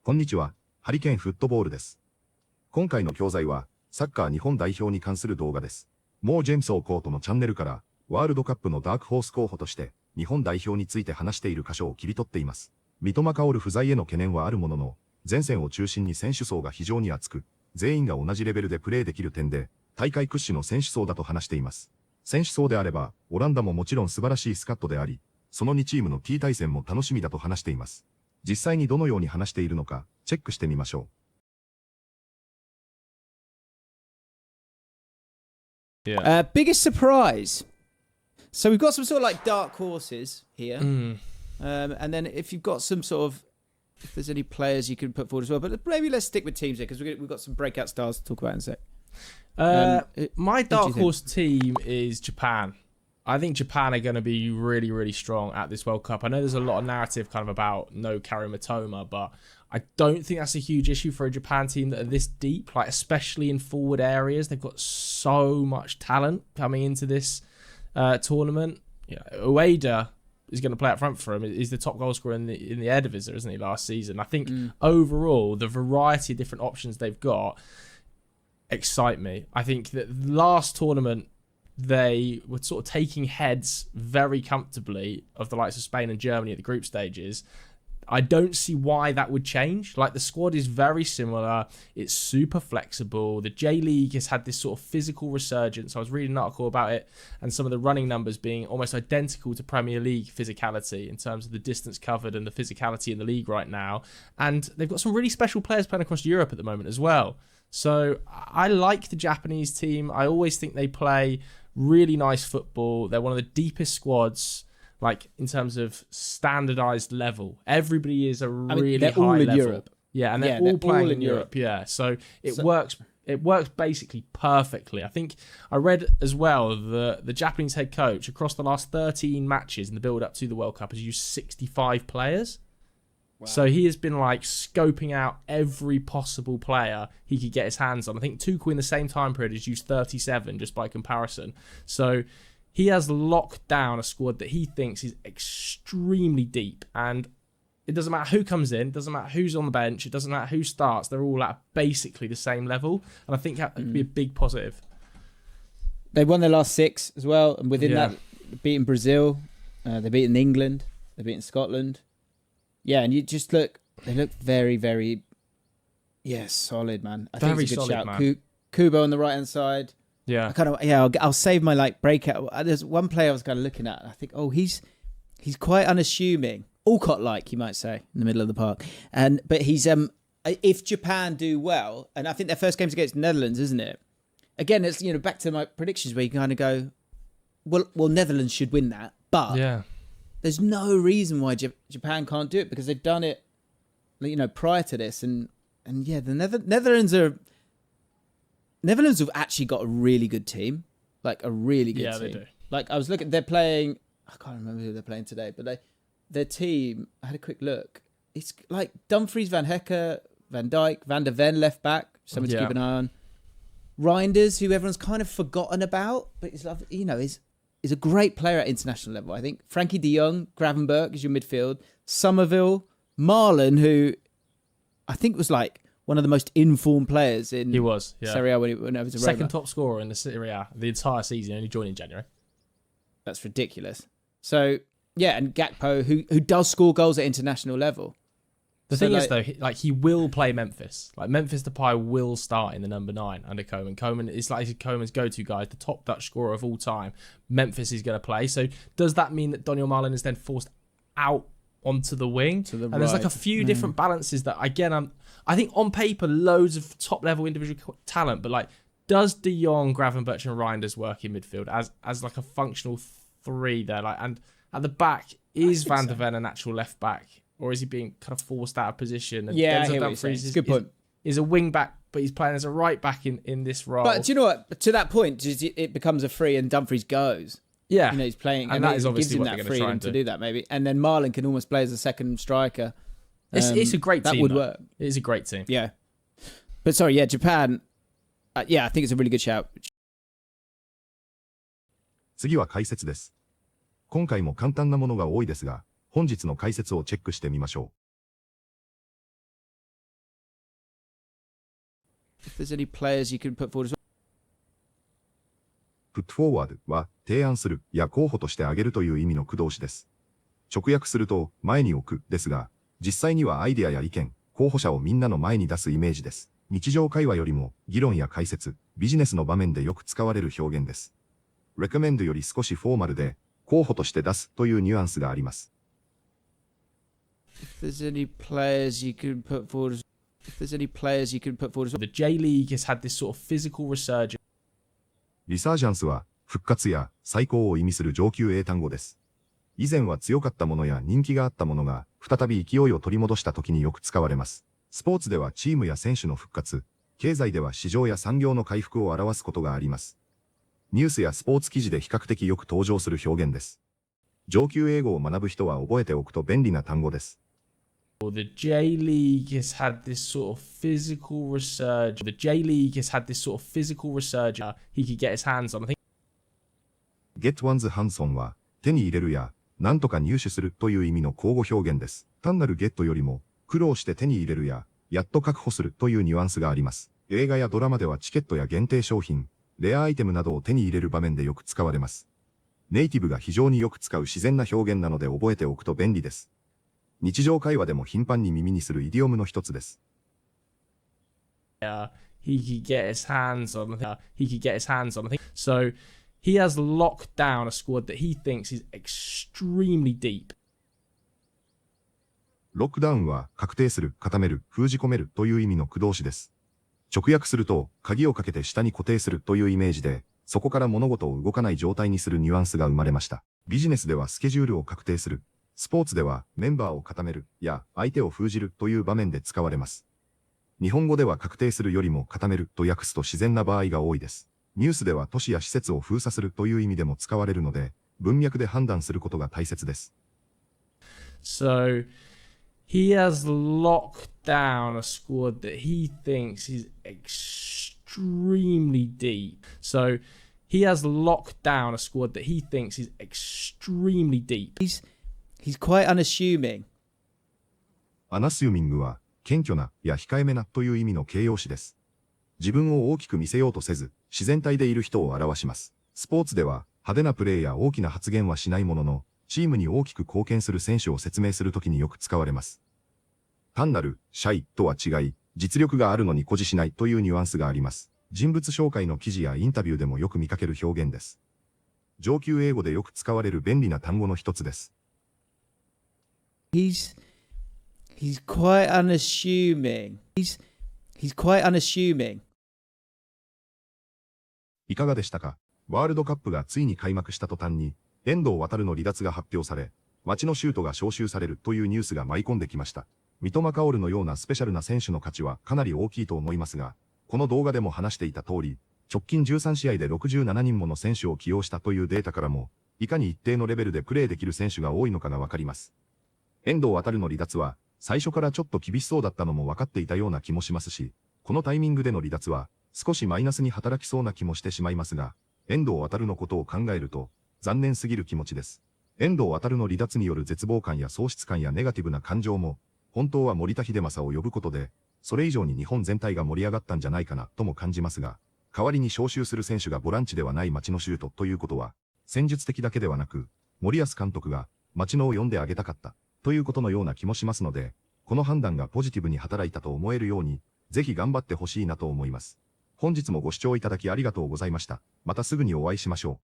こんにちは、ハリケーンフットボールです。今回の教材は、サッカー日本代表に関する動画です。MoreJamesAllcottのチャンネルから、ワールドカップのダークホース候補として、日本代表について話している箇所を切り取っています。三笘薫不在への懸念はあるものの、前線を中心に選手層が非常に厚く、全員が同じレベルでプレーできる点で、大会屈指の選手層だと話しています。選手層であれば、オランダももちろん素晴らしいスカットであり、その2チームの T 対戦も楽しみだと話しています。実際にどのように話しているのか、チェックしてみましょう。Biggest surprise. So we've got some sort of like dark horses here. And then if you've got some sort of, if there's any players you can put forward as well, but maybe let's stick with teams here because we've got some breakout stars to talk about in a sec. My dark horse team is Japan. I think Japan are going to be really, really strong at this World Cup. I know there's a lot of narrative kind of about no Karim Matoma, but I don't think that's a huge issue for a Japan team that are this deep, like especially in forward areas. They've got so much talent coming into this tournament. Yeah, Ueda is going to play up front for him. He's the top goal scorer in the Eredivisie, isn't he, last season? I think overall, the variety of different options they've got excite me. I think that last tournament, they were sort of taking heads very comfortably of the likes of Spain and Germany at the group stages. I don't see why that would change. Like, the squad is very similar. It's super flexible. The J-League has had this sort of physical resurgence. I was reading an article about it and some of the running numbers being almost identical to Premier League physicality in terms of the distance covered and the physicality in the league right now. And they've got some really special players playing across Europe at the moment as well. So I like the Japanese team. I always think they play really nice football. They're one of the deepest squads, like in terms of standardized level. Everybody is a really high level. Europe. Yeah, and they're all playing in Europe. Yeah, so it works. It works basically perfectly. I think I read as well the Japanese head coach across the last 13 matches in the build up to the World Cup has used 65 players. Wow. So he has been like scoping out every possible player he could get his hands on. I think Tuchel in the same time period has used 37 just by comparison. So he has locked down a squad that he thinks is extremely deep. And it doesn't matter who comes in, it doesn't matter who's on the bench, it doesn't matter who starts. They're all at basically the same level. And I think that would be a big positive. They won their last 6 as well. And within that, beating Brazil, they've beaten England, they've beaten Scotland. Yeah, and you just look, they look very, very, solid, man. I think it's a good shout. Man. Kubo on the right-hand side. Yeah. I'll save my like breakout. There's one player I was kind of looking at, and I think, he's quite unassuming. Alcott-like, you might say, in the middle of the park. But he's, if Japan do well, and I think their first game's against the Netherlands, isn't it? Again, it's, back to my predictions where you kind of go, well, Netherlands should win that, but... Yeah. There's no reason why Japan can't do it because they've done it, prior to this. And the Netherlands have actually got a really good team, like a really good team. Yeah, they do. Like I was looking, they're playing. I can't remember who they're playing today, but their team. I had a quick look. It's like Dumfries, Van Hecker, Van Dijk, Van der Ven left back. Someone to keep an eye on. Reinders, who everyone's kind of forgotten about, but is a great player at international level. I think Frankie de Jong, Gravenberch is your midfield. Somerville, Marlon, who I think was like one of the most informed players in Serie A when he went over to Roma. Second top scorer in the Serie A the entire season, only joined in January. That's ridiculous. So, and Gakpo, who does score goals at international level. The thing is, though, he will play Memphis. Like, Memphis Depay will start in the number 9 under Koeman. Koeman is like Koeman's go-to guy, the top Dutch scorer of all time. Memphis is going to play. So does that mean that Daniel Marlon is then forced out onto the wing? There's like a few different balances that, again, I think on paper, loads of top-level individual talent, but like, does De Jong, Gravenberch and Reinders work in midfield as like a functional 3 there? Like, and at the back, is Van der Ven a natural left back? Or is he being kind of forced out of position? And Denzel Dumfries good point. Is a wing back, but he's playing as a right back in this role. But do you know what? To that point, it becomes a free and Dumfries goes. Yeah. He's playing. And that is obviously gives him what that freedom to do that, maybe. And then Marlon can almost play as a second striker. It's a great team. That would work. It is a great team. Yeah. But sorry, Japan. I think it's a really good shout. 次は解説です。今回も簡単なものが多いですが、本日の解説をチェックしてみましょう。there's any players you can put forward as well. put forward は提案するや候補として挙げるという意味の駆動詞です。直訳すると前に置くですが、実際にはアイデアや意見、候補者をみんなの前に出すイメージです。日常会話よりも議論や解説、ビジネスの場面でよく使われる表現です。recommend より少しフォーマルで、候補として出すというニュアンスがあります。If there's any players you can put forward as If there's any players you can put forward as well. The J League has had this sort of physical resurgence. リサージャンスは復活や再興を意味する上級英単語です。以前は強かったものや人気があったものが再び勢いを取り戻した時によく使われます。スポーツではチームや選手の復活、経済では市場や産業の回復を表すことがあります。ニュースやスポーツ記事で比較的よく登場する表現です。上級英語を学ぶ人は覚えておくと便利な単語です。The J League has had this sort of physical resurgence. The J League has had this sort of physical resurgence. He could get his hands on. I think. get one's hands on は手に入れるや何とか入手するという意味の口語表現です。単なるゲットよりも苦労して手に入れるややっと確保するというニュアンスがあります。映画やドラマではチケットや限定商品、レアアイテムなどを手に入れる場面でよく使われます。ネイティブが非常によく使う自然な表現なので覚えておくと便利です。日常会話でも頻繁に耳にするイディオムの一つです。He could get his hands on. He could get his hands on. I think. So he has locked down a squad that he thinks is extremely deep. ロックダウンは確定する、固める、封じ込めるという意味の駆動詞です。直訳すると、鍵をかけて下に固定するというイメージで、そこから物事を動かない状態にするニュアンスが生まれました。ビジネスではスケジュールを確定する。スポーツではメンバーを固めるや相手を封じるという場面で使われます。日本語では確定するよりも固めると訳すと自然な場合が多いです。ニュースでは都市や施設を封鎖するという意味でも使われるので、文脈で判断することが大切です。So he has locked down a squad that he thinks is extremely deep. So he has locked down a squad that he thinks is extremely deep. He's quite unassuming. アナスユミングは、謙虚なや控えめなという意味の形容詞です。自分を大きく見せようとせず、自然体でいる人を表します。スポーツでは、派手なプレーや大きな発言はしないものの、チームに大きく貢献する選手を説明するときによく使われます。単なる、シャイとは違い、実力があるのに誇示しないというニュアンスがあります。人物紹介の記事やインタビューでもよく見かける表現です。上級英語でよく使われる便利な単語の一つです。He's quite unassuming. He's quite unassuming. いかがでしたか？ワールドカップがついに開幕した途端に、遠藤航の離脱が発表され、町のシュートが招集されるというニュースが舞い込んできました。三笘薫のようなスペシャルな選手の価値はかなり大きいと思いますが、この動画でも話していた通り、直近13試合で67人もの選手を起用したというデータからも、いかに一定のレベルでプレーできる選手が多いのかがわかります。遠藤航の離脱は、最初からちょっと厳しそうだったのも分かっていたような気もしますし、このタイミングでの離脱は、少しマイナスに働きそうな気もしてしまいますが、遠藤航のことを考えると、残念すぎる気持ちです。遠藤航の離脱による絶望感や喪失感やネガティブな感情も、本当は森田英正を呼ぶことで、それ以上に日本全体が盛り上がったんじゃないかなとも感じますが、代わりに招集する選手がボランチではない町のシュートということは、戦術的だけではなく、森保監督が町のを呼んであげたかったということのような気もしますので、この判断がポジティブに働いたと思えるように、ぜひ頑張ってほしいなと思います。本日もご視聴いただきありがとうございました。またすぐにお会いしましょう。